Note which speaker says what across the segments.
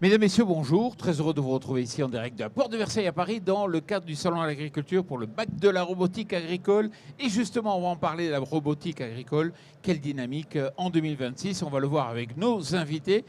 Speaker 1: Mesdames, Messieurs, bonjour. Très heureux de vous retrouver ici en direct de la Porte de Versailles à Paris dans le cadre du Salon à l'agriculture pour le bac de la robotique agricole. Et justement, on va en parler de la robotique agricole. Quelle dynamique en 2026. On va le voir avec nos invités.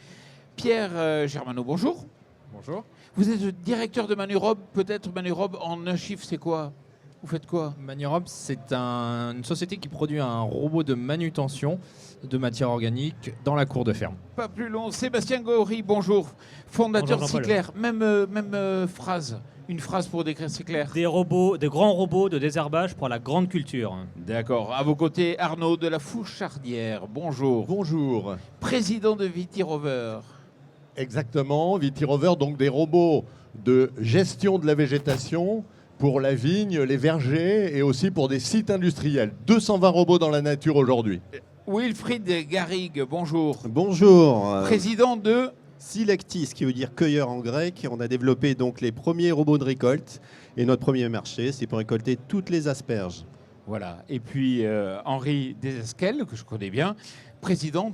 Speaker 1: Pierre Germano, bonjour.
Speaker 2: Bonjour.
Speaker 1: Vous êtes le directeur de Manurob. Peut-être Manurob en un chiffre, c'est quoi? Vous faites quoi?
Speaker 2: Manurob, c'est une société qui produit un robot de manutention de matière organique dans la cour de ferme.
Speaker 1: Pas plus long. Sébastien Gaury, bonjour. Fondateur de Cyclair. Même phrase. Une phrase pour décrire Cyclair.
Speaker 3: Des robots, des grands robots de désherbage pour la grande culture.
Speaker 1: D'accord. À vos côtés, Arnaud de la Fouchardière. Bonjour.
Speaker 4: Bonjour.
Speaker 1: Président de Vitirover.
Speaker 4: Exactement, Vitirover, donc des robots de gestion de la végétation pour la vigne, les vergers et aussi pour des sites industriels. 220 robots dans la nature aujourd'hui.
Speaker 1: Wilfried Garrigue, bonjour.
Speaker 5: Bonjour.
Speaker 1: Président de
Speaker 5: Sylectis, qui veut dire cueilleur en grec. On a développé donc les premiers robots de récolte. Et notre premier marché, c'est pour récolter toutes les asperges.
Speaker 1: Voilà. Et puis Henri Desesquelles, que je connais bien, président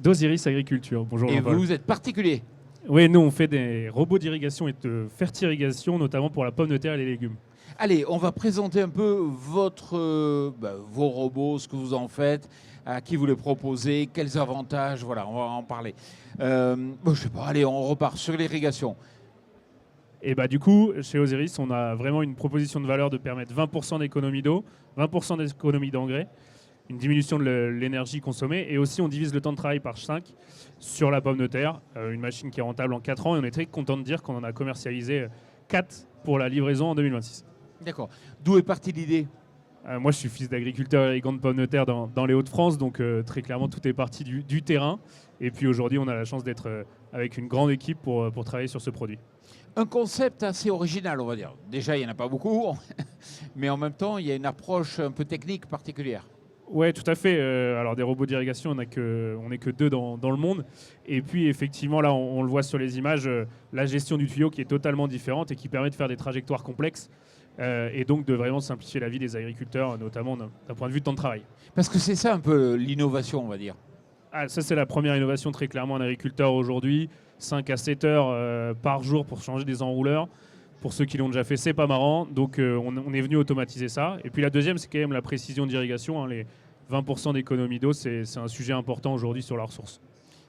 Speaker 6: d'Osiris Agriculture. Bonjour.
Speaker 1: Et
Speaker 6: Jean-Paul.
Speaker 1: vous êtes particulier.
Speaker 6: Oui, nous on fait des robots d'irrigation et de fertirigation, notamment pour la pomme de terre et les légumes.
Speaker 1: Allez, on va présenter un peu vos robots, ce que vous en faites, à qui vous les proposez, quels avantages, voilà, on va en parler. Je sais pas, allez, on repart sur l'irrigation.
Speaker 6: Et du coup, chez Osiris, on a vraiment une proposition de valeur de permettre 20% d'économie d'eau, 20% d'économie d'engrais, une diminution de l'énergie consommée, et aussi on divise le temps de travail par 5 sur la pomme de terre, une machine qui est rentable en 4 ans, et on est très content de dire qu'on en a commercialisé 4 pour la livraison en 2026.
Speaker 1: D'accord. D'où est partie l'idée?
Speaker 6: Moi, je suis fils d'agriculteur irrigant de pommes de terre dans les Hauts-de-France, donc très clairement, tout est parti du terrain. Et puis aujourd'hui, on a la chance d'être avec une grande équipe pour travailler sur ce produit.
Speaker 1: Un concept assez original, on va dire. Déjà, il n'y en a pas beaucoup, mais en même temps, il y a une approche un peu technique particulière.
Speaker 6: Oui, tout à fait. Alors, des robots d'irrigation, on n'est que 2 dans le monde. Et puis, effectivement, là, on le voit sur les images, la gestion du tuyau qui est totalement différente et qui permet de faire des trajectoires complexes. Et donc de vraiment simplifier la vie des agriculteurs, notamment d'un point de vue de temps de travail.
Speaker 1: Parce que c'est ça un peu l'innovation, on va dire.
Speaker 6: Ça, c'est la première innovation très clairement en agriculteur aujourd'hui. 5 à 7 heures par jour pour changer des enrouleurs. Pour ceux qui l'ont déjà fait, c'est pas marrant. Donc on est venu automatiser ça. Et puis la deuxième, c'est quand même la précision d'irrigation. Les 20% d'économie d'eau, c'est un sujet important aujourd'hui sur la ressource.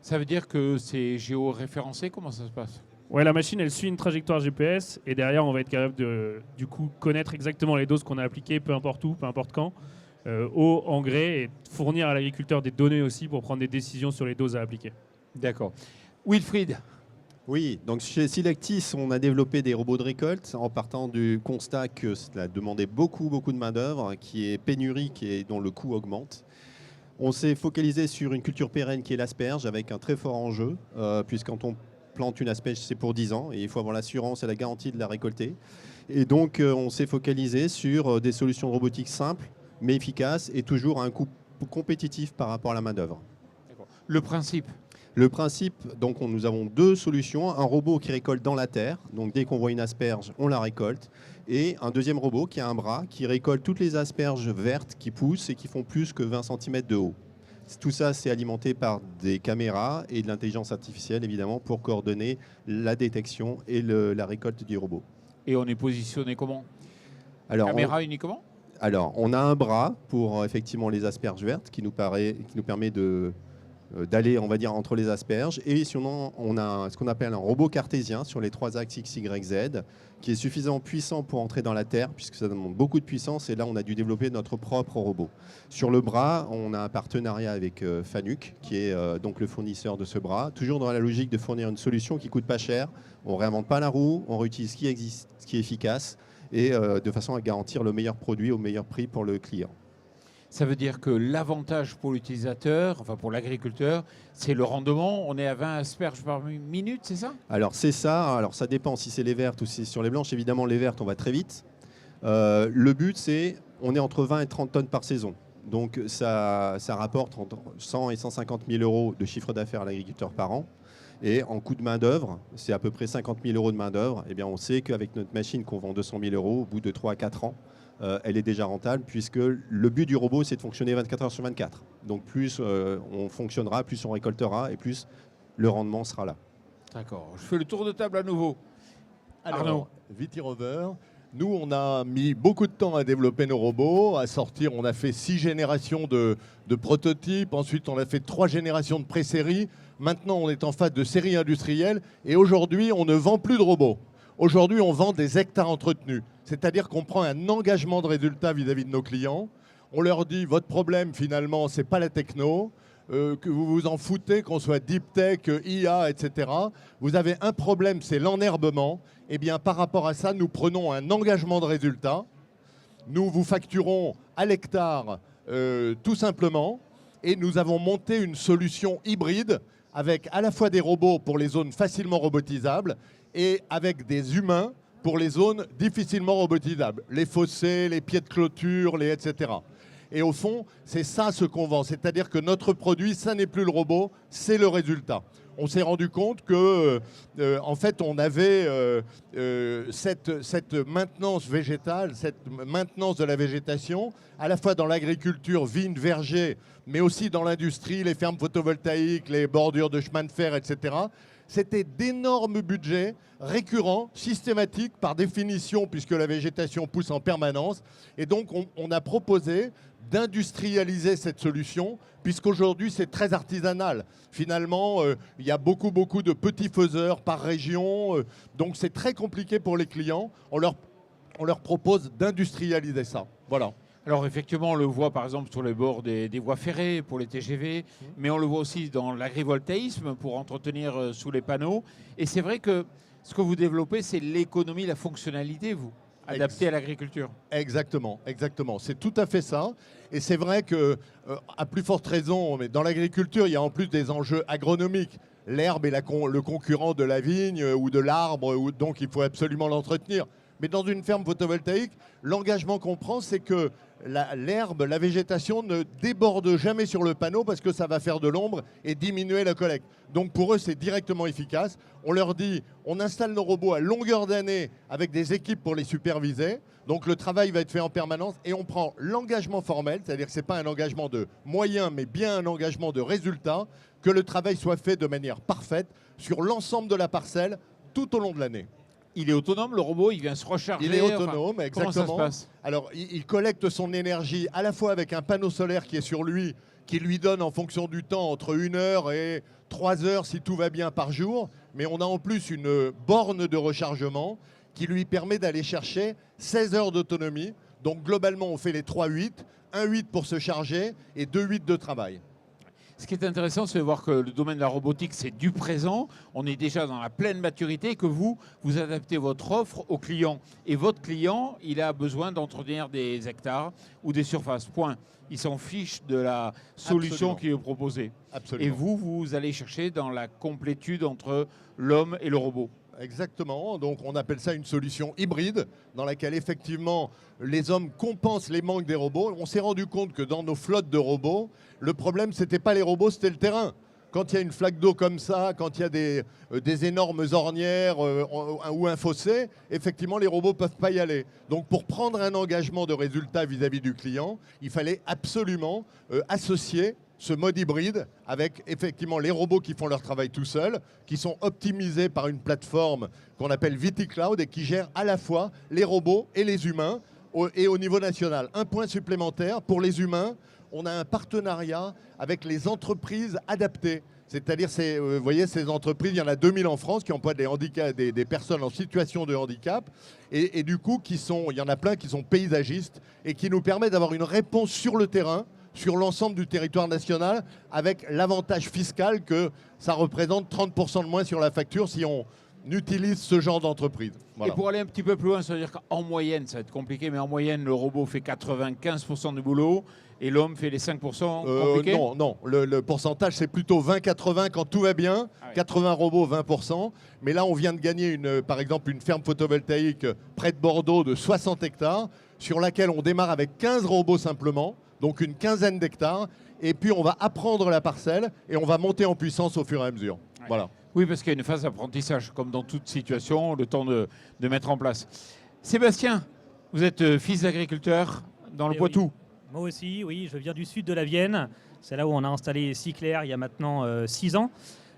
Speaker 1: Ça veut dire que c'est géoréférencé? Comment ça se passe?
Speaker 6: Ouais, la machine, elle suit une trajectoire GPS et derrière, on va être capable de, du coup, connaître exactement les doses qu'on a appliquées, peu importe où, peu importe quand, eau, engrais, et fournir à l'agriculteur des données aussi pour prendre des décisions sur les doses à appliquer.
Speaker 1: D'accord. Wilfried.
Speaker 5: Oui, donc chez Sylectis, on a développé des robots de récolte en partant du constat que cela demandait beaucoup de main-d'œuvre, qui est pénurique et dont le coût augmente. On s'est focalisé sur une culture pérenne qui est l'asperge, avec un très fort enjeu, puisque quand on plante une asperge, c'est pour 10 ans et il faut avoir l'assurance et la garantie de la récolter. Et donc, on s'est focalisé sur des solutions robotiques simples, mais efficaces et toujours à un coût compétitif par rapport à la main-d'œuvre.
Speaker 1: Le principe?
Speaker 5: Le principe, donc, nous avons 2 solutions. Un robot qui récolte dans la terre, donc dès qu'on voit une asperge, on la récolte. Et un deuxième robot qui a un bras qui récolte toutes les asperges vertes qui poussent et qui font plus que 20 cm de haut. Tout ça, c'est alimenté par des caméras et de l'intelligence artificielle, évidemment, pour coordonner la détection et la récolte du robot.
Speaker 1: Et on est positionné comment?
Speaker 5: Alors,
Speaker 1: caméra uniquement?
Speaker 5: Alors, on a un bras pour effectivement les asperges vertes qui nous permet d'aller, on va dire, entre les asperges. Et sinon, on a ce qu'on appelle un robot cartésien sur les 3 axes X, Y, Z, qui est suffisamment puissant pour entrer dans la terre, puisque ça demande beaucoup de puissance. Et là, on a dû développer notre propre robot. Sur le bras, on a un partenariat avec Fanuc, qui est donc le fournisseur de ce bras, toujours dans la logique de fournir une solution qui coûte pas cher. On ne réinvente pas la roue, on réutilise ce qui existe, ce qui est efficace, et de façon à garantir le meilleur produit au meilleur prix pour le client.
Speaker 1: Ça veut dire que l'avantage pour l'utilisateur, enfin pour l'agriculteur, c'est le rendement. On est à 20 asperges par minute, c'est ça?
Speaker 5: Alors c'est ça. Alors ça dépend si c'est les vertes ou si c'est sur les blanches. Évidemment, les vertes, on va très vite. Le but, c'est on est entre 20 et 30 tonnes par saison. Donc ça rapporte entre 100 et 150 000 euros de chiffre d'affaires à l'agriculteur par an. Et en coût de main-d'œuvre, c'est à peu près 50 000 euros de main-d'œuvre. Eh bien, on sait qu'avec notre machine qu'on vend 200 000 euros, au bout de 3 à 4 ans, elle est déjà rentable puisque le but du robot, c'est de fonctionner 24 heures sur 24. Donc plus on fonctionnera, plus on récoltera et plus le rendement sera là.
Speaker 1: D'accord. Je fais le tour de table à nouveau.
Speaker 4: Alors,
Speaker 1: Arnaud.
Speaker 4: Vitirover, nous, on a mis beaucoup de temps à développer nos robots, à sortir. On a fait 6 générations de prototypes. Ensuite, on a fait 3 générations de pré-série. Maintenant, on est en phase de série industrielle. Et aujourd'hui, on ne vend plus de robots. Aujourd'hui, on vend des hectares entretenus. C'est-à-dire qu'on prend un engagement de résultat vis-à-vis de nos clients. On leur dit, votre problème, finalement, ce n'est pas la techno. Que vous vous en foutez, qu'on soit deep tech, IA, etc. Vous avez un problème, c'est l'enherbement. Eh bien, par rapport à ça, nous prenons un engagement de résultat. Nous vous facturons à l'hectare, tout simplement. Et nous avons monté une solution hybride avec à la fois des robots pour les zones facilement robotisables et avec des humains pour les zones difficilement robotisables. Les fossés, les pieds de clôture, etc. Et au fond, c'est ça ce qu'on vend. C'est-à-dire que notre produit, ça n'est plus le robot, c'est le résultat. On s'est rendu compte que, en fait, on avait cette maintenance végétale, cette maintenance de la végétation, à la fois dans l'agriculture, vignes, vergers, mais aussi dans l'industrie, les fermes photovoltaïques, les bordures de chemin de fer, etc. C'était d'énormes budgets récurrents, systématiques par définition, puisque la végétation pousse en permanence. Et donc, on a proposé d'industrialiser cette solution, puisqu'aujourd'hui, c'est très artisanal. Finalement, il y a beaucoup de petits faiseurs par région. Donc, c'est très compliqué pour les clients. On leur propose d'industrialiser ça. Voilà.
Speaker 1: Alors effectivement, on le voit par exemple sur les bords des voies ferrées pour les TGV, mais on le voit aussi dans l'agrivoltaïsme pour entretenir sous les panneaux. Et c'est vrai que ce que vous développez, c'est l'économie, la fonctionnalité, vous, adaptée à l'agriculture.
Speaker 4: Exactement, exactement. C'est tout à fait ça. Et c'est vrai que, à plus forte raison, mais dans l'agriculture, il y a en plus des enjeux agronomiques. L'herbe est le concurrent de la vigne ou de l'arbre, donc il faut absolument l'entretenir. Mais dans une ferme photovoltaïque, l'engagement qu'on prend, c'est que l'herbe, la végétation ne déborde jamais sur le panneau parce que ça va faire de l'ombre et diminuer la collecte. Donc pour eux, c'est directement efficace. On leur dit, on installe nos robots à longueur d'année avec des équipes pour les superviser. Donc le travail va être fait en permanence et on prend l'engagement formel, c'est-à-dire que ce n'est pas un engagement de moyens, mais bien un engagement de résultat, que le travail soit fait de manière parfaite sur l'ensemble de la parcelle tout au long de l'année.
Speaker 1: Il est autonome, le robot, il vient se recharger.
Speaker 4: Il est autonome, exactement.
Speaker 1: Comment ça se passe ?
Speaker 4: Alors, il collecte son énergie à la fois avec un panneau solaire qui est sur lui, qui lui donne en fonction du temps entre 1 heure et 3 heures si tout va bien par jour. Mais on a en plus une borne de rechargement qui lui permet d'aller chercher 16 heures d'autonomie. Donc globalement, on fait les 3-8, 1-8 pour se charger et 2-8 de travail.
Speaker 1: Ce qui est intéressant, c'est de voir que le domaine de la robotique, c'est du présent. On est déjà dans la pleine maturité et que vous adaptez votre offre au client. Et votre client, il a besoin d'entretenir des hectares ou des surfaces. Point. Il s'en fiche de la solution qui est proposée.
Speaker 4: Absolument.
Speaker 1: Et vous allez chercher dans la complétude entre l'homme et le robot.
Speaker 4: Exactement, donc on appelle ça une solution hybride dans laquelle effectivement les hommes compensent les manques des robots. On s'est rendu compte que dans nos flottes de robots, le problème c'était pas les robots, c'était le terrain. Quand il y a une flaque d'eau comme ça, quand il y a des énormes ornières ou un fossé, effectivement les robots ne peuvent pas y aller. Donc pour prendre un engagement de résultat vis-à-vis du client, il fallait absolument associer ce mode hybride avec effectivement les robots qui font leur travail tout seuls, qui sont optimisés par une plateforme qu'on appelle VitiCloud et qui gère à la fois les robots et les humains et au niveau national. Un point supplémentaire, pour les humains, on a un partenariat avec les entreprises adaptées. C'est-à-dire, vous voyez, ces entreprises, il y en a 2000 en France qui emploient des personnes en situation de handicap. Et du coup, il y en a plein qui sont paysagistes et qui nous permettent d'avoir une réponse sur le terrain, sur l'ensemble du territoire national, avec l'avantage fiscal que ça représente 30% de moins sur la facture si on utilise ce genre d'entreprise. Voilà.
Speaker 1: Et pour aller un petit peu plus loin, ça veut dire qu'en moyenne, ça va être compliqué, mais en moyenne, le robot fait 95% du boulot et l'homme fait les 5% compliqués.
Speaker 4: Non. Le pourcentage, c'est plutôt 20-80 quand tout va bien,
Speaker 1: Ah oui.
Speaker 4: 80 robots, 20%. Mais là, on vient de gagner, par exemple, une ferme photovoltaïque près de Bordeaux de 60 hectares, sur laquelle on démarre avec 15 robots simplement, donc une quinzaine d'hectares. Et puis, on va apprendre la parcelle et on va monter en puissance au fur et à mesure.
Speaker 1: Ouais.
Speaker 4: Voilà.
Speaker 1: Oui, parce qu'il y a une phase d'apprentissage, comme dans toute situation, le temps de mettre en place. Sébastien, Vous êtes fils d'agriculteur dans le
Speaker 3: Eh
Speaker 1: Poitou.
Speaker 3: oui. Moi aussi, oui, je viens du sud de la Vienne. C'est là où on a installé Cyclair il y a maintenant 6 ans.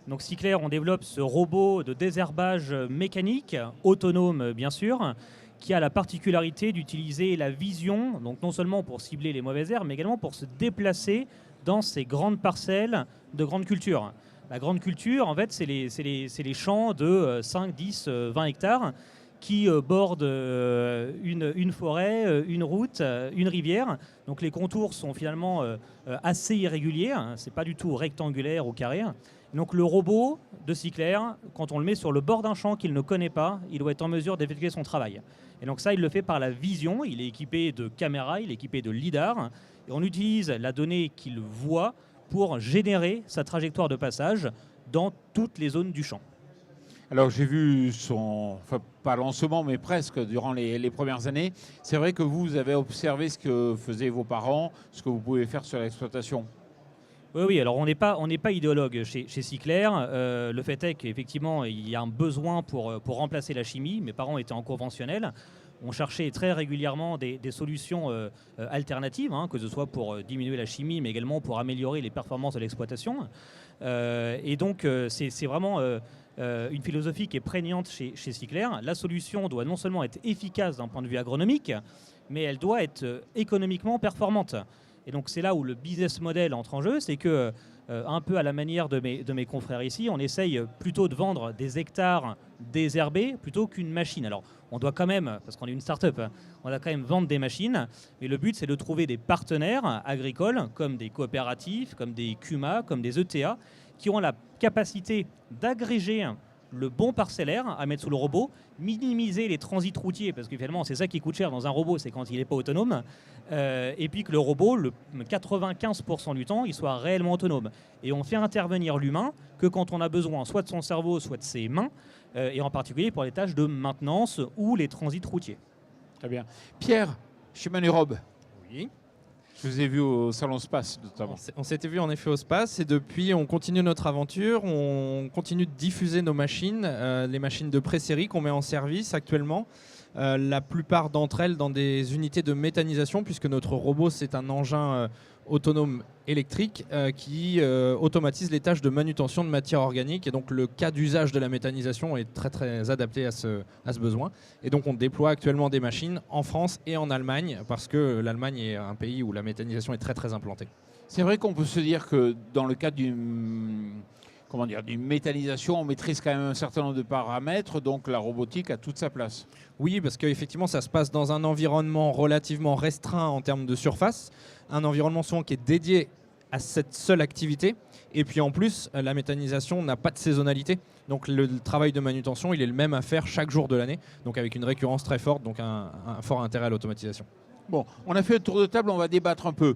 Speaker 3: Donc Cyclair, on développe ce robot de désherbage mécanique, autonome bien sûr, qui a la particularité d'utiliser la vision, donc non seulement pour cibler les mauvaises herbes, mais également pour se déplacer dans ces grandes parcelles de grandes cultures. La grande culture, en fait, c'est les champs de 5, 10, 20 hectares qui bordent une forêt, une route, une rivière. Donc les contours sont finalement assez irréguliers, hein. C'est pas du tout rectangulaire ou carré. Donc le robot de Cyclair, quand on le met sur le bord d'un champ qu'il ne connaît pas, il doit être en mesure d'effectuer son travail. Et donc ça, il le fait par la vision. Il est équipé de caméras, il est équipé de lidar. Et on utilise la donnée qu'il voit pour générer sa trajectoire de passage dans toutes les zones du champ.
Speaker 1: Alors j'ai vu son, enfin pas lancement, mais presque durant les premières années. C'est vrai que vous avez observé ce que faisaient vos parents, ce que vous pouvez faire sur l'exploitation.
Speaker 3: Oui, alors on n'est pas idéologue chez Cyclair. Le fait est qu'effectivement, il y a un besoin pour remplacer la chimie. Mes parents étaient en conventionnel. On cherchait très régulièrement des solutions alternatives, hein, que ce soit pour diminuer la chimie, mais également pour améliorer les performances de l'exploitation. Et donc, c'est vraiment une philosophie qui est prégnante chez Cyclair. La solution doit non seulement être efficace d'un point de vue agronomique, mais elle doit être économiquement performante. Et donc c'est là où le business model entre en jeu, c'est que, un peu à la manière de mes confrères ici, on essaye plutôt de vendre des hectares désherbés plutôt qu'une machine. Alors on doit quand même, parce qu'on est une start-up, on doit quand même vendre des machines, mais le but c'est de trouver des partenaires agricoles, comme des coopératives, comme des CUMA, comme des ETA, qui ont la capacité d'agréger le bon parcellaire à mettre sous le robot, minimiser les transits routiers, parce que finalement c'est ça qui coûte cher dans un robot, c'est quand il n'est pas autonome, et puis que le robot, le 95% du temps, il soit réellement autonome. Et on fait intervenir l'humain que quand on a besoin soit de son cerveau, soit de ses mains, et en particulier pour les tâches de maintenance ou les transits routiers.
Speaker 1: Très bien. Pierre, chez Manurobe,
Speaker 2: Oui.
Speaker 1: je vous ai vu au Salon Space notamment.
Speaker 2: On s'était vu en effet au Space et depuis on continue notre aventure, on continue de diffuser nos machines, les machines de pré-série qu'on met en service actuellement. La plupart d'entre elles dans des unités de méthanisation puisque notre robot c'est un engin autonome électrique qui automatise les tâches de manutention de matière organique et donc le cas d'usage de la méthanisation est très très adapté à ce besoin et donc on déploie actuellement des machines en France et en Allemagne parce que l'Allemagne est un pays où la méthanisation est très très implantée.
Speaker 1: C'est vrai qu'on peut se dire que dans le cadre d'une méthanisation, on maîtrise quand même un certain nombre de paramètres, donc la robotique a toute sa place.
Speaker 2: Oui, parce qu'effectivement, ça se passe dans un environnement relativement restreint en termes de surface, un environnement souvent qui est dédié à cette seule activité. Et puis en plus, la méthanisation n'a pas de saisonnalité. Donc le travail de manutention, il est le même à faire chaque jour de l'année, donc avec une récurrence très forte, donc un fort intérêt à l'automatisation.
Speaker 1: Bon, on a fait le tour de table, on va débattre un peu.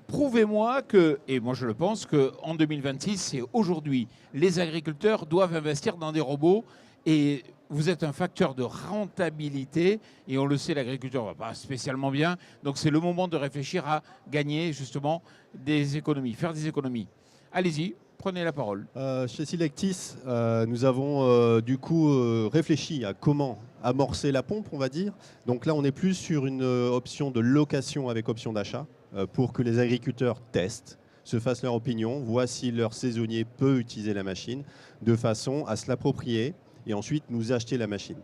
Speaker 1: Prouvez-moi que, et moi je le pense, qu'en 2026, c'est aujourd'hui, les agriculteurs doivent investir dans des robots et vous êtes un facteur de rentabilité et on le sait, l'agriculteur ne va pas spécialement bien. Donc c'est le moment de réfléchir à gagner justement des économies, faire des économies. Allez-y, prenez la parole.
Speaker 5: Chez Selectis, nous avons du coup réfléchi à comment amorcer la pompe, on va dire. Donc là, on est plus sur une option de location avec option d'achat pour que les agriculteurs testent, se fassent leur opinion, voient si leur saisonnier peut utiliser la machine de façon à se l'approprier et ensuite nous acheter la machine.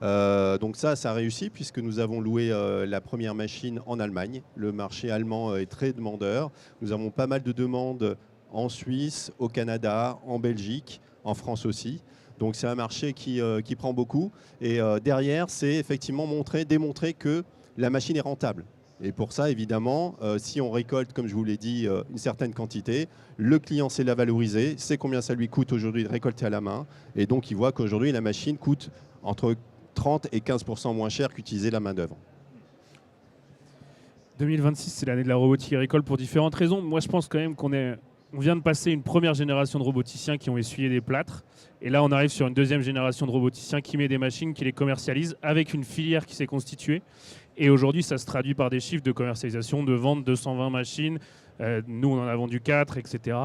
Speaker 5: Donc ça a réussi puisque nous avons loué la première machine en Allemagne. Le marché allemand est très demandeur. Nous avons pas mal de demandes en Suisse, au Canada, en Belgique, en France aussi. Donc c'est un marché qui prend beaucoup. Et derrière, c'est effectivement démontrer que la machine est rentable. Et pour ça, évidemment, si on récolte, comme je vous l'ai dit, une certaine quantité, le client sait la valoriser, sait combien ça lui coûte aujourd'hui de récolter à la main. Et donc, il voit qu'aujourd'hui, la machine coûte entre 30 et 15% moins cher qu'utiliser la main-d'œuvre.
Speaker 6: 2026, c'est l'année de la robotique agricole pour différentes raisons. Moi, je pense quand même on vient de passer une première génération de roboticiens qui ont essuyé des plâtres. Et là, on arrive sur une deuxième génération de roboticiens qui met des machines, qui les commercialise avec une filière qui s'est constituée. Et aujourd'hui, ça se traduit par des chiffres de commercialisation, de vente 220 machines. Nous, on en a vendu 4, etc.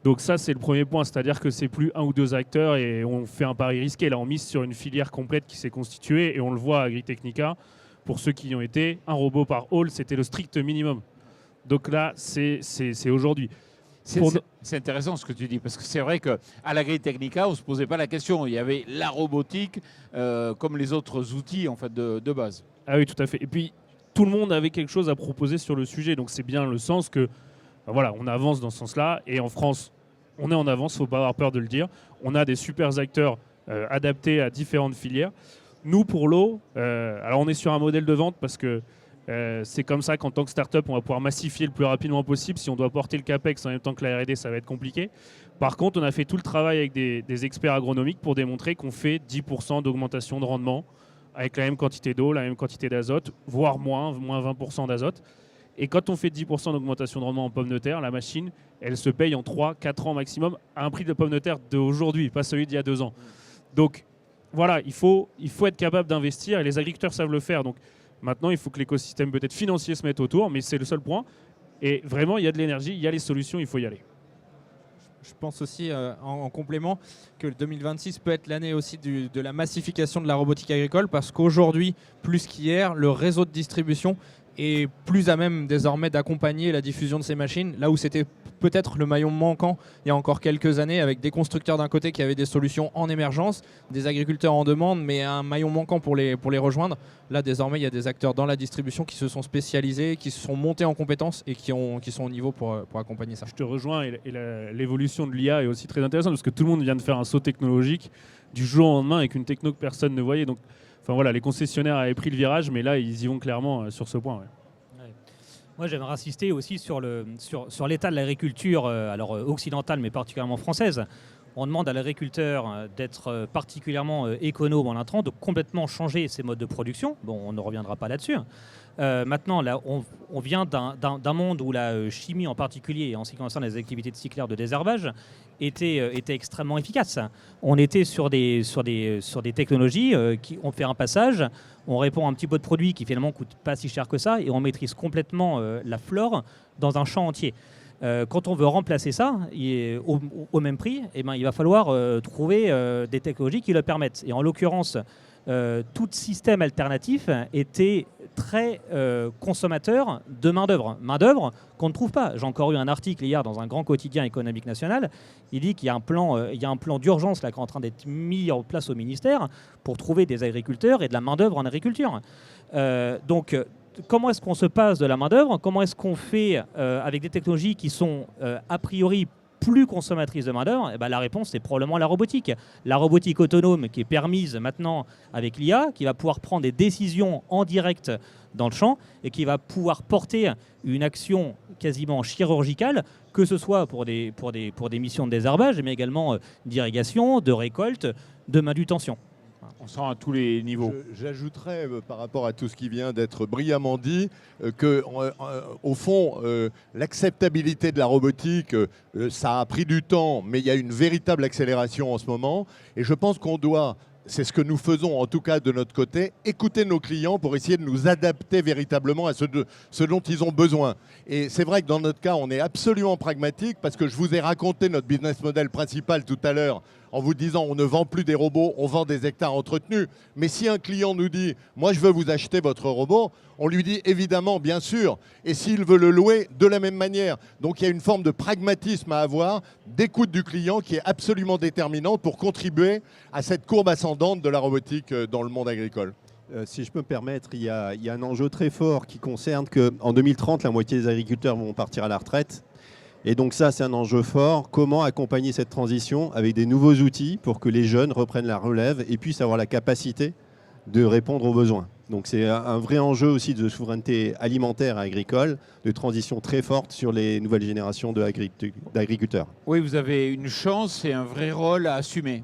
Speaker 6: Donc ça, c'est le premier point. C'est-à-dire que c'est plus un ou deux acteurs et on fait un pari risqué. Là, on mise sur une filière complète qui s'est constituée et on le voit à Agritechnica. pour ceux qui y ont été, un robot par hall, c'était le strict minimum. Donc là, c'est aujourd'hui.
Speaker 1: C'est intéressant ce que tu dis, parce que c'est vrai qu'à l'Agritechnica, on ne se posait pas la question. Il y avait la robotique comme les autres outils en fait, de base.
Speaker 6: Ah oui, tout à fait. Et puis, tout le monde avait quelque chose à proposer sur le sujet. Donc c'est bien le sens que, voilà, on avance dans ce sens-là. Et en France, on est en avance, il ne faut pas avoir peur de le dire. On a des super acteurs adaptés à différentes filières. Nous, pour l'eau, alors on est sur un modèle de vente parce que c'est comme ça qu'en tant que start-up, on va pouvoir massifier le plus rapidement possible. Si on doit porter le CAPEX en même temps que la R&D, ça va être compliqué. Par contre, on a fait tout le travail avec des experts agronomiques pour démontrer qu'on fait 10% d'augmentation de rendement avec la même quantité d'eau, la même quantité d'azote, voire moins 20% d'azote. Et quand on fait 10% d'augmentation de rendement en pommes de terre, la machine, elle se paye en 3-4 ans maximum à un prix de pommes de terre d'aujourd'hui, pas celui d'il y a 2 ans. Donc voilà, il faut être capable d'investir et les agriculteurs savent le faire. Donc maintenant, il faut que l'écosystème peut-être financier se mette autour, mais c'est le seul point. Et vraiment, il y a de l'énergie, il y a les solutions, il faut y aller.
Speaker 2: Je pense aussi en complément que 2026 peut être l'année aussi de la massification de la robotique agricole parce qu'aujourd'hui, plus qu'hier, le réseau de distribution est plus à même désormais d'accompagner la diffusion de ces machines, là où c'était peut-être le maillon manquant il y a encore quelques années avec des constructeurs d'un côté qui avaient des solutions en émergence, des agriculteurs en demande, mais un maillon manquant pour les rejoindre. Là, désormais, il y a des acteurs dans la distribution qui se sont spécialisés, qui se sont montés en compétences et qui sont au niveau pour accompagner ça.
Speaker 6: Je te rejoins et l'évolution de l'IA est aussi très intéressante parce que tout le monde vient de faire un saut technologique du jour au lendemain avec une techno que personne ne voyait. Donc, enfin voilà, les concessionnaires avaient pris le virage, mais là, ils y vont clairement sur ce point. Ouais.
Speaker 3: Moi, j'aimerais insister aussi sur l'état de l'agriculture, occidentale, mais particulièrement française. On demande à l'agriculteur d'être particulièrement économe en intrants, de complètement changer ses modes de production. Bon, on ne reviendra pas là-dessus. Maintenant, là, on vient d'un monde où la chimie en particulier, en ce qui concerne les activités de cyclaire de désherbage, était extrêmement efficace. On était sur des technologies qui ont fait un passage, on répond à un petit peu de produit qui finalement ne coûte pas si cher que ça et on maîtrise complètement la flore dans un champ entier. Quand on veut remplacer ça au même prix, eh ben, il va falloir trouver des technologies qui le permettent. Et en l'occurrence, tout système alternatif était très consommateur de main-d'œuvre. Main-d'œuvre qu'on ne trouve pas. J'ai encore eu un article hier dans un grand quotidien économique national. Il dit qu'il y a un plan d'urgence là, qui est en train d'être mis en place au ministère pour trouver des agriculteurs et de la main-d'œuvre en agriculture. Donc, comment est-ce qu'on se passe de la main-d'œuvre? Comment est-ce qu'on fait avec des technologies qui sont a priori plus consommatrice de main-d'œuvre, eh ben, la réponse c'est probablement la robotique. La robotique autonome qui est permise maintenant avec l'IA, qui va pouvoir prendre des décisions en direct dans le champ et qui va pouvoir porter une action quasiment chirurgicale, que ce soit pour des missions de désherbage, mais également d'irrigation, de récolte, de manutention.
Speaker 1: On sent à tous les niveaux.
Speaker 4: J'ajouterais par rapport à tout ce qui vient d'être brillamment dit que, au fond, l'acceptabilité de la robotique, ça a pris du temps, mais il y a une véritable accélération en ce moment. Et je pense qu'on doit, c'est ce que nous faisons en tout cas de notre côté, écouter nos clients pour essayer de nous adapter véritablement à ce dont ils ont besoin. Et c'est vrai que dans notre cas, on est absolument pragmatique parce que je vous ai raconté notre business model principal tout à l'heure en vous disant on ne vend plus des robots, on vend des hectares entretenus. Mais si un client nous dit « moi je veux vous acheter votre robot », on lui dit évidemment, bien sûr. Et s'il veut le louer, de la même manière. Donc il y a une forme de pragmatisme à avoir, d'écoute du client qui est absolument déterminante pour contribuer à cette courbe ascendante de la robotique dans le monde agricole.
Speaker 5: Si je peux me permettre, il y a un enjeu très fort qui concerne qu'en 2030, la moitié des agriculteurs vont partir à la retraite. Et donc ça, c'est un enjeu fort. Comment accompagner cette transition avec des nouveaux outils pour que les jeunes reprennent la relève et puissent avoir la capacité de répondre aux besoins. Donc c'est un vrai enjeu aussi de souveraineté alimentaire et agricole, de transition très forte sur les nouvelles générations d'agriculteurs.
Speaker 1: Oui, vous avez une chance et un vrai rôle à assumer.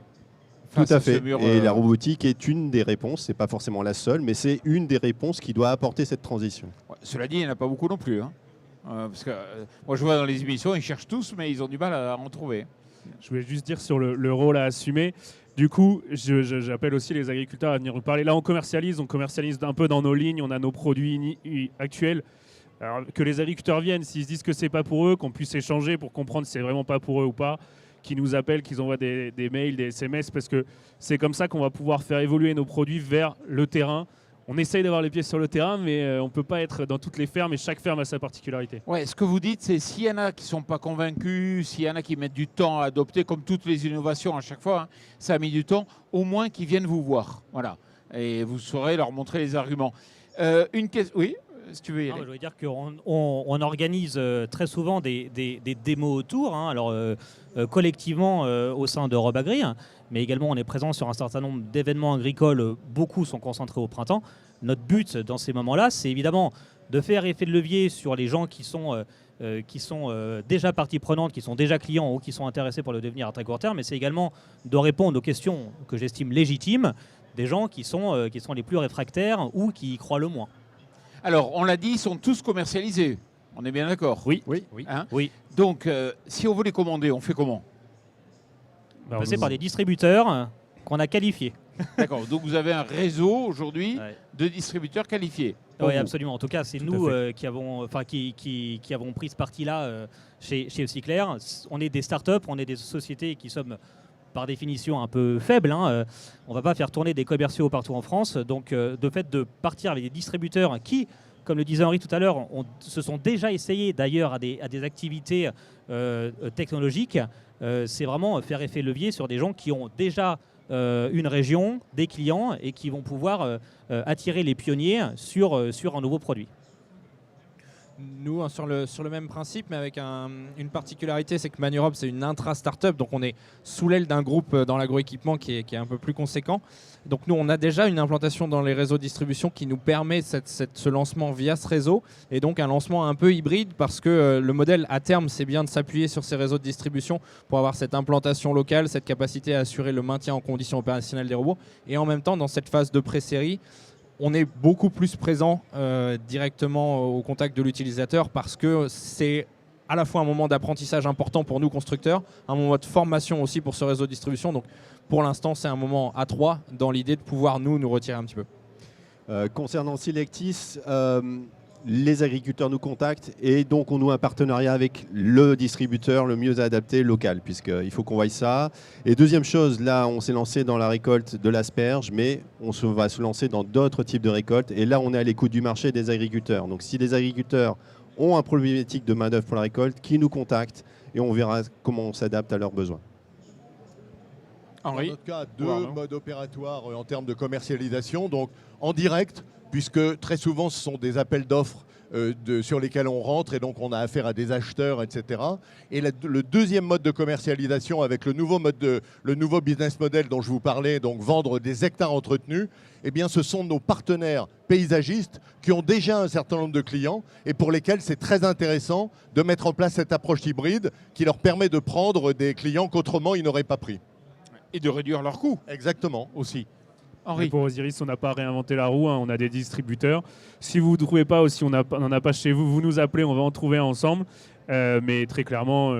Speaker 5: Tout à fait. Et la robotique est une des réponses. C'est pas forcément la seule, mais c'est une des réponses qui doit apporter cette transition.
Speaker 1: Ouais, cela dit, il n'y en a pas beaucoup non plus. Hein. Parce que moi, je vois dans les émissions, ils cherchent tous, mais ils ont du mal à en trouver.
Speaker 6: Je voulais juste dire sur le rôle à assumer. Du coup, j'appelle aussi les agriculteurs à venir nous parler. Là, on commercialise un peu dans nos lignes. On a nos produits actuels. Alors, que les agriculteurs viennent, s'ils se disent que c'est pas pour eux, qu'on puisse échanger pour comprendre si c'est vraiment pas pour eux ou pas, qu'ils nous appellent, qu'ils envoient des mails, des SMS, parce que c'est comme ça qu'on va pouvoir faire évoluer nos produits vers le terrain. on essaye d'avoir les pieds sur le terrain, mais on ne peut pas être dans toutes les fermes et chaque ferme a sa particularité.
Speaker 1: Ouais, ce que vous dites, c'est s'il y en a qui ne sont pas convaincus, s'il y en a qui mettent du temps à adopter, comme toutes les innovations à chaque fois, hein, ça a mis du temps, au moins qu'ils viennent vous voir. Voilà. Et vous saurez leur montrer les arguments. Une question. Oui, si tu veux y
Speaker 3: Non,
Speaker 1: aller.
Speaker 3: je veux dire qu'on organise très souvent des démos autour, hein, alors collectivement au sein de Robagri, hein, mais également on est présent sur un certain nombre d'événements agricoles, beaucoup sont concentrés au printemps. Notre but dans ces moments-là, c'est évidemment de faire effet de levier sur les gens qui sont déjà partie prenante, qui sont déjà clients ou qui sont intéressés pour le devenir à très court terme, mais c'est également de répondre aux questions que j'estime légitimes des gens qui sont les plus réfractaires ou qui y croient le moins.
Speaker 1: Alors, on l'a dit, ils sont tous commercialisés. On est bien d'accord?
Speaker 6: Oui.
Speaker 1: Hein
Speaker 3: Oui.
Speaker 1: Donc, si on veut les commander, on fait comment?
Speaker 6: Bah,
Speaker 3: Passer
Speaker 6: on-
Speaker 3: par des distributeurs qu'on a qualifiés.
Speaker 1: D'accord. Donc, vous avez un réseau aujourd'hui
Speaker 3: Ouais.
Speaker 1: de distributeurs qualifiés. pour
Speaker 3: Oui,
Speaker 1: vous.
Speaker 3: absolument. En tout cas, c'est
Speaker 6: Tout à
Speaker 3: nous
Speaker 6: fait.
Speaker 3: qui avons pris ce parti-là chez Eucyclair. On est des startups, on est des sociétés qui sommes par définition un peu faibles. Hein. On ne va pas faire tourner des commerciaux partout en France. Donc, de fait de partir avec des distributeurs qui, comme le disait Henri tout à l'heure, se sont déjà essayés d'ailleurs à des activités technologiques, c'est vraiment faire effet levier sur des gens qui ont déjà une région, des clients et qui vont pouvoir attirer les pionniers sur un nouveau produit.
Speaker 2: Nous, hein, sur le même principe, mais avec une particularité, c'est que Maneurope, c'est une intra-startup, donc on est sous l'aile d'un groupe dans l'agroéquipement qui est un peu plus conséquent. Donc nous, on a déjà une implantation dans les réseaux de distribution qui nous permet ce lancement via ce réseau, et donc un lancement un peu hybride, parce que le modèle, à terme, c'est bien de s'appuyer sur ces réseaux de distribution pour avoir cette implantation locale, cette capacité à assurer le maintien en conditions opérationnelles des robots, et en même temps, dans cette phase de pré-série, on est beaucoup plus présent directement au contact de l'utilisateur parce que c'est à la fois un moment d'apprentissage important pour nous constructeurs, un moment de formation aussi pour ce réseau de distribution. Donc pour l'instant, c'est un moment à 3 dans l'idée de pouvoir nous retirer un petit peu.
Speaker 5: Concernant Selectis, les agriculteurs nous contactent et donc on noue un partenariat avec le distributeur le mieux adapté local, puisqu'il faut qu'on voie ça. Et deuxième chose, là on s'est lancé dans la récolte de l'asperge, mais va se lancer dans d'autres types de récoltes. Et là on est à l'écoute du marché des agriculteurs. Donc si les agriculteurs ont un problématique de main-d'œuvre pour la récolte, qu'ils nous contactent et on verra comment on s'adapte à leurs besoins.
Speaker 4: Dans
Speaker 1: Henri.
Speaker 4: notre cas, deux
Speaker 1: Pardon.
Speaker 4: modes opératoires en termes de commercialisation. Donc en direct, puisque très souvent ce sont des appels d'offres sur lesquels on rentre et donc on a affaire à des acheteurs, etc. Et le deuxième mode de commercialisation avec le nouveau business model dont je vous parlais, donc vendre des hectares entretenus, eh bien ce sont nos partenaires paysagistes qui ont déjà un certain nombre de clients et pour lesquels c'est très intéressant de mettre en place cette approche hybride qui leur permet de prendre des clients qu'autrement ils n'auraient pas pris.
Speaker 1: Et de réduire leurs coûts
Speaker 4: Exactement.
Speaker 1: aussi.
Speaker 6: Mais
Speaker 1: Henri.
Speaker 6: pour Osiris, on n'a pas réinventé la roue, hein, on a des distributeurs. Si vous ne trouvez pas ou si on n'en a pas chez vous, vous nous appelez, on va en trouver un ensemble. Mais très clairement,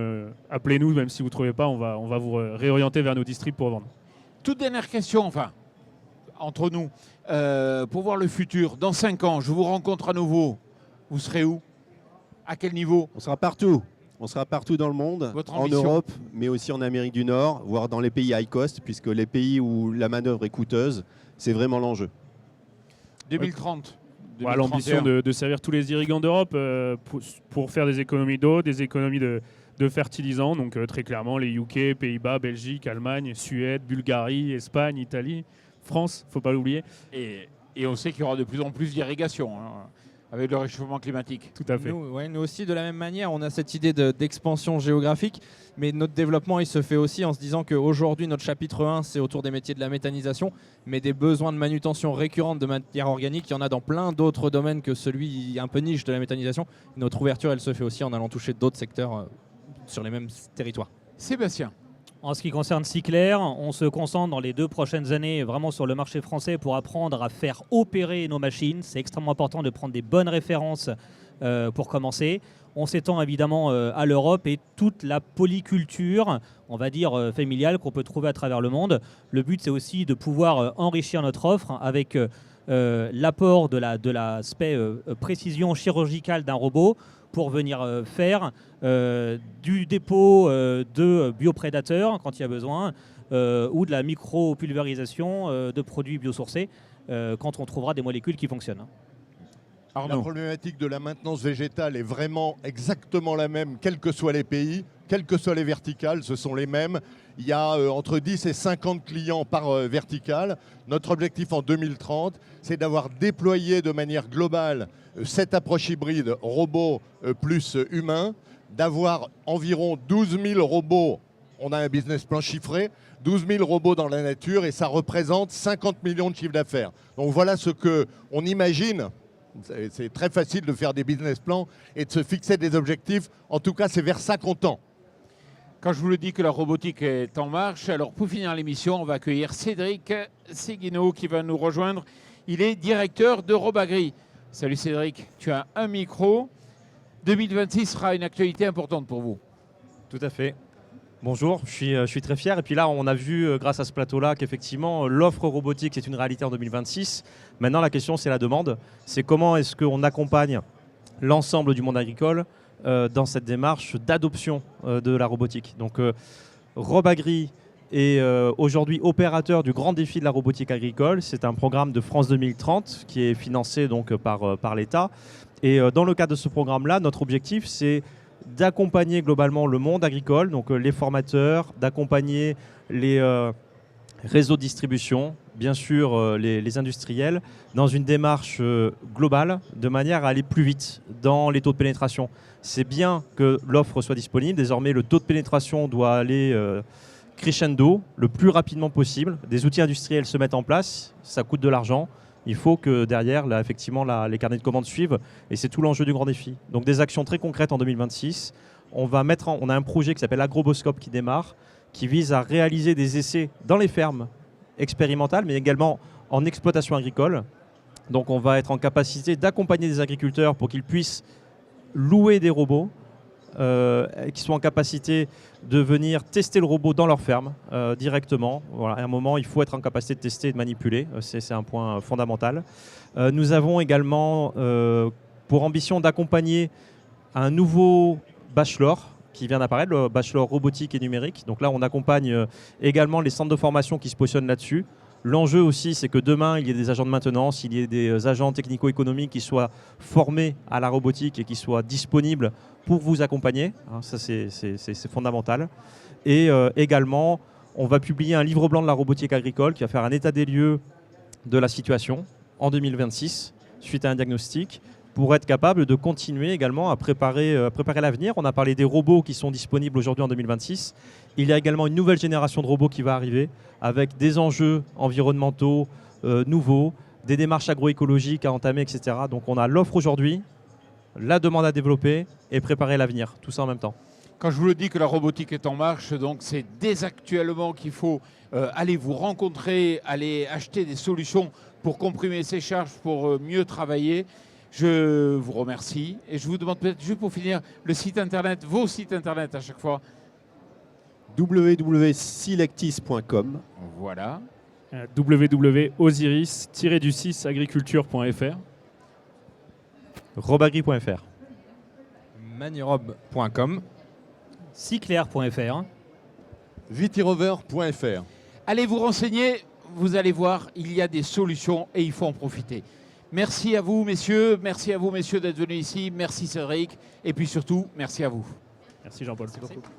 Speaker 6: appelez-nous, même si vous ne trouvez pas, on va vous réorienter vers nos distribs pour vendre.
Speaker 1: Toute dernière question, enfin, entre nous. Pour voir le futur, dans 5 ans, je vous rencontre à nouveau. Vous serez où? À quel niveau?
Speaker 5: On sera partout. On sera partout dans le monde,
Speaker 1: Votre
Speaker 5: en
Speaker 1: ambition?
Speaker 5: Europe, mais aussi en Amérique du Nord, voire dans les pays high cost, puisque les pays où la manœuvre est coûteuse, c'est vraiment l'enjeu.
Speaker 1: 2030.
Speaker 6: Voilà, l'ambition
Speaker 1: 2031.
Speaker 6: de servir tous les irrigants d'Europe pour faire des économies d'eau, des économies de fertilisants. Donc très clairement, les UK, Pays-Bas, Belgique, Allemagne, Suède, Bulgarie, Espagne, Italie, France, faut pas l'oublier.
Speaker 1: Et on sait qu'il y aura de plus en plus d'irrigation hein, avec le réchauffement climatique.
Speaker 6: Tout à fait.
Speaker 2: Nous aussi, de la même manière, on a cette idée d'expansion géographique, mais notre développement, il se fait aussi en se disant qu'aujourd'hui, notre chapitre 1, c'est autour des métiers de la méthanisation, mais des besoins de manutention récurrente de matière organique, il y en a dans plein d'autres domaines que celui un peu niche de la méthanisation. Notre ouverture, elle se fait aussi en allant toucher d'autres secteurs sur les mêmes territoires.
Speaker 1: Sébastien.
Speaker 3: En ce qui concerne Cyclair, on se concentre dans les 2 prochaines années vraiment sur le marché français pour apprendre à faire opérer nos machines. C'est extrêmement important de prendre des bonnes références pour commencer. On s'étend évidemment à l'Europe et toute la polyculture, on va dire familiale, qu'on peut trouver à travers le monde. Le but, c'est aussi de pouvoir enrichir notre offre avec l'apport de l'aspect précision chirurgicale d'un robot pour venir faire du dépôt de bioprédateurs quand il y a besoin ou de la micro-pulvérisation de produits biosourcés. quand on trouvera des molécules qui fonctionnent.
Speaker 4: La
Speaker 1: Arnaud.
Speaker 4: problématique de la maintenance végétale est vraiment exactement la même, quels que soient les pays, quelles que soient les verticales, ce sont les mêmes. Il y a entre 10 et 50 clients par verticale. Notre objectif en 2030, c'est d'avoir déployé de manière globale cette approche hybride robot plus humain, d'avoir environ 12 000 robots, on a un business plan chiffré, 12 000 robots dans la nature et ça représente 50 millions de chiffres d'affaires. Donc voilà ce qu'on imagine. C'est très facile de faire des business plans et de se fixer des objectifs. En tout cas, c'est vers ça qu'on tend.
Speaker 1: Quand je vous le dis que la robotique est en marche, alors pour finir l'émission, on va accueillir Cédric Seguino qui va nous rejoindre. Il est directeur de Robagri. Salut Cédric, tu as un micro. 2026 sera une actualité importante pour vous.
Speaker 7: Tout à fait. Bonjour, je suis très fier. Et puis là, on a vu grâce à ce plateau-là qu'effectivement, l'offre robotique, c'est une réalité en 2026. Maintenant, la question, c'est la demande. C'est comment est-ce qu'on accompagne l'ensemble du monde agricole dans cette démarche d'adoption de la robotique. Donc, Robagri est aujourd'hui opérateur du grand défi de la robotique agricole. C'est un programme de France 2030 qui est financé donc par l'État. Et dans le cadre de ce programme-là, notre objectif, c'est d'accompagner globalement le monde agricole, donc les formateurs, d'accompagner les réseaux de distribution, bien sûr les industriels, dans une démarche globale, de manière à aller plus vite dans les taux de pénétration. C'est bien que l'offre soit disponible. Désormais, le taux de pénétration doit aller crescendo le plus rapidement possible. Des outils industriels se mettent en place, ça coûte de l'argent. Il faut que derrière, là, effectivement, les carnets de commandes suivent. Et c'est tout l'enjeu du grand défi. Donc des actions très concrètes en 2026. On a un projet qui s'appelle Agroboscope qui démarre, qui vise à réaliser des essais dans les fermes expérimentales, mais également en exploitation agricole. Donc on va être en capacité d'accompagner des agriculteurs pour qu'ils puissent louer des robots, qui sont en capacité de venir tester le robot dans leur ferme directement. Voilà, à un moment, il faut être en capacité de tester et de manipuler. C'est un point fondamental. Nous avons également pour ambition d'accompagner un nouveau bachelor qui vient d'apparaître, le bachelor robotique et numérique. Donc là, on accompagne également les centres de formation qui se positionnent là-dessus. L'enjeu aussi, c'est que demain, il y ait des agents de maintenance, il y ait des agents technico-économiques qui soient formés à la robotique et qui soient disponibles pour vous accompagner. Ça, c'est fondamental. Et également, on va publier un livre blanc de la robotique agricole qui va faire un état des lieux de la situation en 2026, suite à un diagnostic, pour être capable de continuer également à préparer l'avenir. On a parlé des robots qui sont disponibles aujourd'hui en 2026. Il y a également une nouvelle génération de robots qui va arriver avec des enjeux environnementaux nouveaux, des démarches agroécologiques à entamer, etc. Donc on a l'offre aujourd'hui, la demande à développer et préparer l'avenir, tout ça en même temps.
Speaker 1: Quand je vous le dis que la robotique est en marche, donc c'est dès actuellement qu'il faut aller vous rencontrer, aller acheter des solutions pour comprimer ses charges, pour mieux travailler. Je vous remercie et je vous demande peut-être juste pour finir le site internet, vos sites internet à chaque fois.
Speaker 5: www.selectis.com.
Speaker 1: Voilà.
Speaker 6: www.osiris-agriculture.fr.
Speaker 7: Robagri.fr.
Speaker 2: Manirob.com.
Speaker 3: Ciclair.fr.
Speaker 4: Vitirover.fr.
Speaker 1: Allez vous renseigner, vous allez voir, il y a des solutions et il faut en profiter. Merci à vous, messieurs. Merci à vous, messieurs, d'être venus ici. Merci, Cédric. Et puis surtout, merci à vous.
Speaker 6: Merci Jean-Paul. Merci beaucoup.